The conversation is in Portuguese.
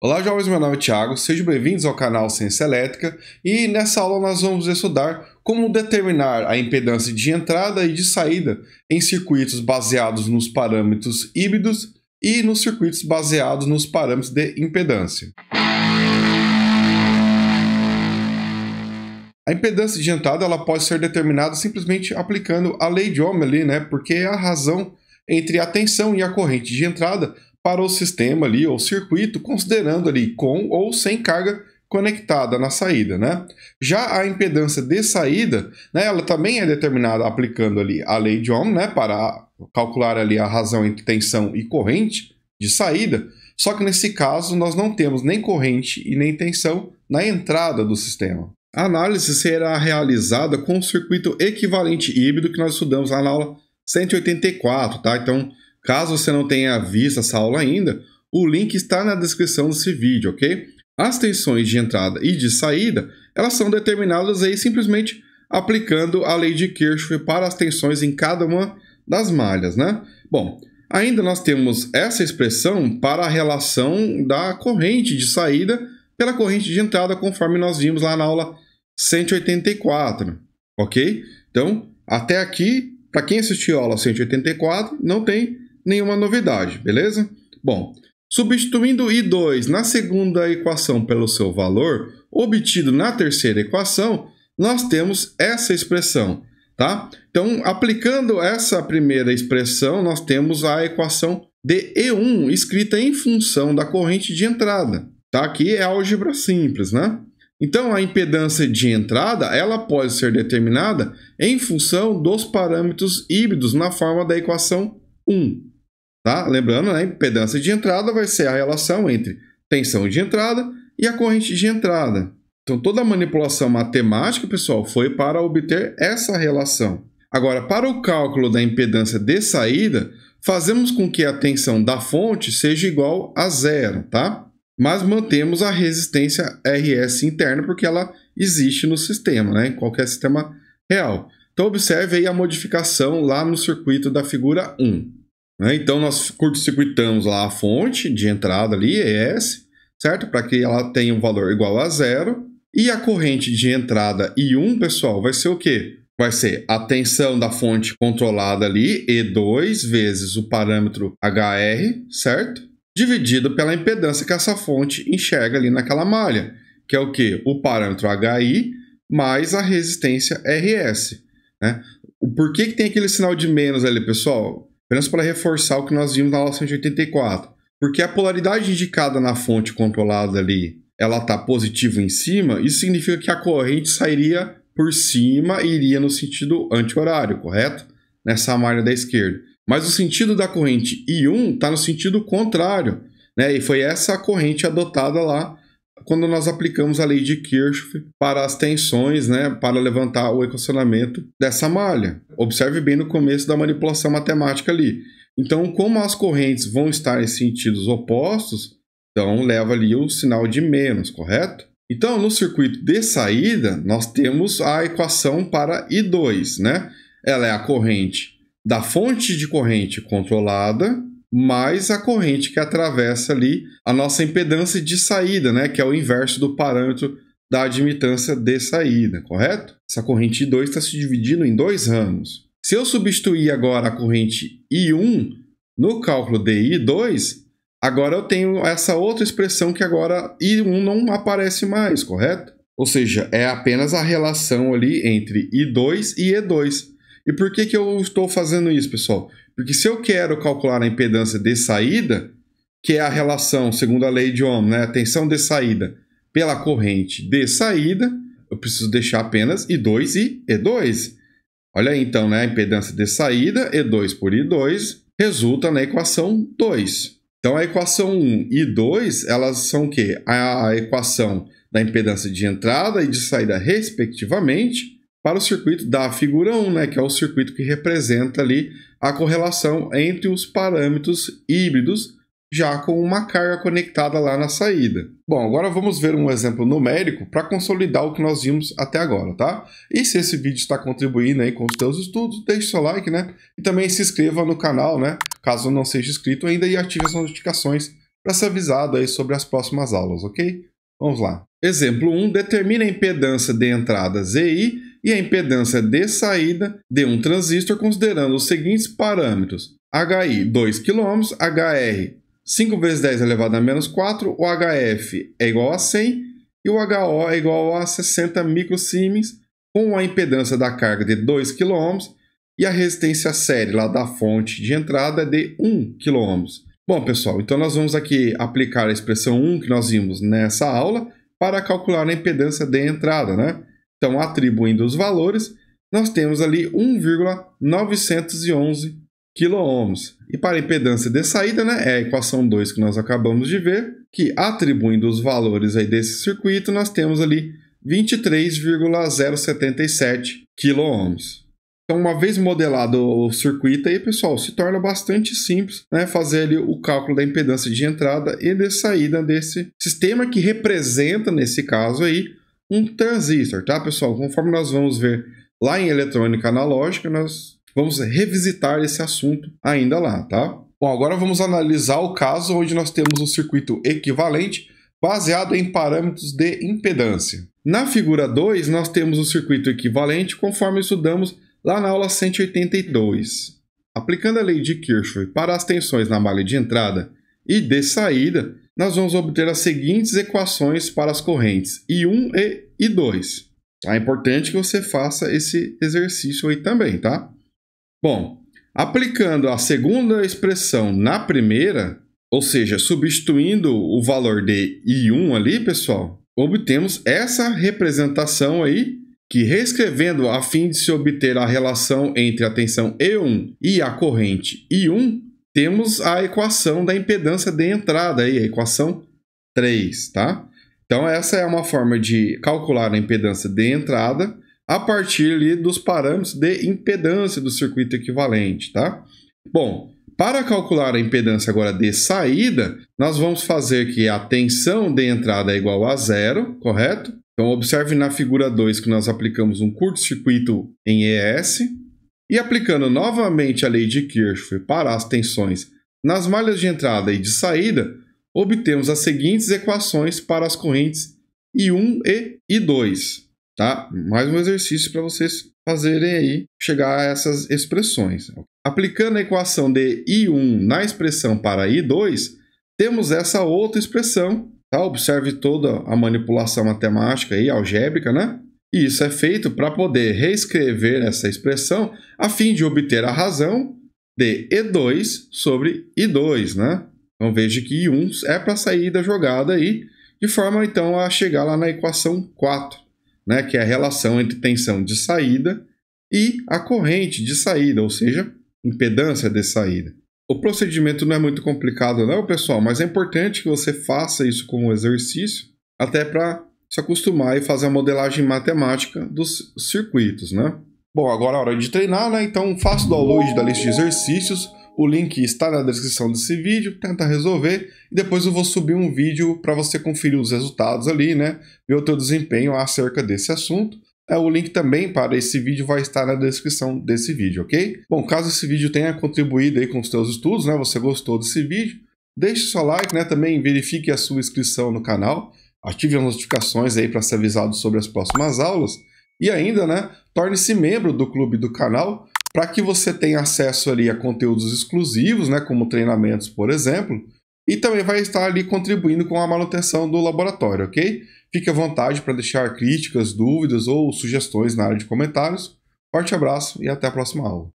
Olá, jovens, meu nome é Thiago, sejam bem-vindos ao canal Ciência Elétrica e nessa aula nós vamos estudar como determinar a impedância de entrada e de saída em circuitos baseados nos parâmetros híbridos e nos circuitos baseados nos parâmetros de impedância. A impedância de entrada ela pode ser determinada simplesmente aplicando a lei de Ohm ali, né? Porque é a razão entre a tensão e a corrente de entrada para o sistema ali, ou circuito, considerando ali com ou sem carga conectada na saída, né? Já a impedância de saída, né, ela também é determinada aplicando ali a lei de Ohm, né, para calcular ali a razão entre tensão e corrente de saída, só que nesse caso nós não temos nem corrente e nem tensão na entrada do sistema. A análise será realizada com o circuito equivalente híbrido que nós estudamos lá na aula 184, tá? Então, caso você não tenha visto essa aula ainda, o link está na descrição desse vídeo, ok? As tensões de entrada e de saída, elas são determinadas aí simplesmente aplicando a lei de Kirchhoff para as tensões em cada uma das malhas, né? Bom, ainda nós temos essa expressão para a relação da corrente de saída pela corrente de entrada, conforme nós vimos lá na aula 184, ok? Então, até aqui, para quem assistiu a aula 184, não tem nenhuma novidade, beleza? Bom, substituindo I2 na segunda equação pelo seu valor obtido na terceira equação, nós temos essa expressão, tá? Então, aplicando essa primeira expressão, nós temos a equação de E1 escrita em função da corrente de entrada, tá? Aqui é álgebra simples, né? Então, a impedância de entrada, ela pode ser determinada em função dos parâmetros híbridos na forma da equação 1. Tá? Lembrando, né, a impedância de entrada vai ser a relação entre tensão de entrada e a corrente de entrada. Então, toda a manipulação matemática, pessoal, foi para obter essa relação. Agora, para o cálculo da impedância de saída, fazemos com que a tensão da fonte seja igual a zero, tá? Mas mantemos a resistência RS interna porque ela existe no sistema, né, em qualquer sistema real. Então, observe aí a modificação lá no circuito da figura 1. Então, nós curto-circuitamos lá a fonte de entrada ali, ES, certo? Para que ela tenha um valor igual a zero. E a corrente de entrada I1, pessoal, vai ser o quê? Vai ser a tensão da fonte controlada ali, E2, vezes o parâmetro HR, certo? Dividido pela impedância que essa fonte enxerga ali naquela malha, que é o quê? O parâmetro HI mais a resistência RS, né? Por que tem aquele sinal de menos ali, pessoal? Apenas para reforçar o que nós vimos na aula 184. Porque a polaridade indicada na fonte controlada ali, ela está positiva em cima, isso significa que a corrente sairia por cima e iria no sentido anti-horário, correto? Nessa malha da esquerda. Mas o sentido da corrente I1 está no sentido contrário, né? E foi essa a corrente adotada lá quando nós aplicamos a lei de Kirchhoff para as tensões, né, para levantar o equacionamento dessa malha. Observe bem no começo da manipulação matemática ali. Então, como as correntes vão estar em sentidos opostos, então leva ali o sinal de menos, correto? Então, no circuito de saída, nós temos a equação para I2, né? Ela é a corrente da fonte de corrente controlada mais a corrente que atravessa ali a nossa impedância de saída, né? Que é o inverso do parâmetro da admitância de saída, correto? Essa corrente I2 está se dividindo em dois ramos. Se eu substituir agora a corrente I1 no cálculo de I2, agora eu tenho essa outra expressão que agora I1 não aparece mais, correto? Ou seja, é apenas a relação ali entre I2 e E2. E por que eu estou fazendo isso, pessoal? Porque se eu quero calcular a impedância de saída, que é a relação, segundo a lei de Ohm, né, a tensão de saída pela corrente de saída, eu preciso deixar apenas I2 e E2. Olha aí, então, né, a impedância de saída, E2 por I2, resulta na equação 2. Então, a equação 1 e 2, elas são o quê? A equação da impedância de entrada e de saída, respectivamente, para o circuito da figura 1, né, que é o circuito que representa ali a correlação entre os parâmetros híbridos, já com uma carga conectada lá na saída. Bom, agora vamos ver um exemplo numérico para consolidar o que nós vimos até agora, tá? E se esse vídeo está contribuindo aí com os teus estudos, deixe seu like, né? E também se inscreva no canal, né? Caso não seja inscrito ainda, e ative as notificações para ser avisado aí sobre as próximas aulas, ok? Vamos lá. Exemplo 1, determina a impedância de entrada ZI e a impedância de saída de um transistor considerando os seguintes parâmetros: HI 2 kΩ, HR 5 vezes 10 elevado a menos 4, o HF é igual a 100 e o HO é igual a 60 microsiemens, com a impedância da carga de 2 kΩ e a resistência série lá da fonte de entrada de 1 kΩ. Bom, pessoal, então nós vamos aqui aplicar a expressão 1 que nós vimos nessa aula para calcular a impedância de entrada, né? Então, atribuindo os valores, nós temos ali 1,911 kΩ. E para a impedância de saída, né, é a equação 2 que nós acabamos de ver, que atribuindo os valores aí desse circuito, nós temos ali 23,077 kΩ. Então, uma vez modelado o circuito aí, pessoal, se torna bastante simples, né, fazer ali o cálculo da impedância de entrada e de saída desse sistema que representa, nesse caso aí, um transistor, tá, pessoal? Conforme nós vamos ver lá em eletrônica analógica, nós vamos revisitar esse assunto ainda lá, tá? Bom, agora vamos analisar o caso onde nós temos um circuito equivalente baseado em parâmetros de impedância. Na figura 2, nós temos o circuito equivalente conforme estudamos lá na aula 182. Aplicando a lei de Kirchhoff para as tensões na malha de entrada e de saída, nós vamos obter as seguintes equações para as correntes I1 e I2. É importante que você faça esse exercício aí também, tá? Bom, aplicando a segunda expressão na primeira, ou seja, substituindo o valor de I1 ali, pessoal, obtemos essa representação aí, que reescrevendo a fim de se obter a relação entre a tensão E1 e a corrente I1, temos a equação da impedância de entrada, aí, a equação 3, tá? Então, essa é uma forma de calcular a impedância de entrada a partir ali dos parâmetros de impedância do circuito equivalente, tá? Bom, para calcular a impedância agora de saída, nós vamos fazer que a tensão de entrada é igual a zero, correto? Então, observe na figura 2 que nós aplicamos um curto-circuito em ES. E aplicando novamente a lei de Kirchhoff para as tensões nas malhas de entrada e de saída, obtemos as seguintes equações para as correntes I1 e I2. Tá? Mais um exercício para vocês fazerem aí, chegar a essas expressões. Aplicando a equação de I1 na expressão para I2, temos essa outra expressão. Tá? Observe toda a manipulação matemática e algébrica, né? E isso é feito para poder reescrever essa expressão a fim de obter a razão de E2 sobre I2, né? Então veja que I1 é para sair da jogada aí, de forma então a chegar lá na equação 4, né? Que é a relação entre tensão de saída e a corrente de saída, ou seja, impedância de saída. O procedimento não é muito complicado não, pessoal, mas é importante que você faça isso como exercício, até para se acostumar e fazer a modelagem matemática dos circuitos, né? Bom, agora é hora de treinar, né? Então faça o download da lista de exercícios, o link está na descrição desse vídeo, tenta resolver e depois eu vou subir um vídeo para você conferir os resultados ali, né? Ver o teu desempenho acerca desse assunto. O link também para esse vídeo vai estar na descrição desse vídeo, ok? Bom, caso esse vídeo tenha contribuído aí com os teus estudos, né? Você gostou desse vídeo, deixe seu like, né? Também verifique a sua inscrição no canal, ative as notificações aí para ser avisado sobre as próximas aulas e ainda, né? Torne-se membro do clube do canal para que você tenha acesso ali a conteúdos exclusivos, né? Como treinamentos, por exemplo, e também vai estar ali contribuindo com a manutenção do laboratório, ok? Fique à vontade para deixar críticas, dúvidas ou sugestões na área de comentários. Forte abraço e até a próxima aula.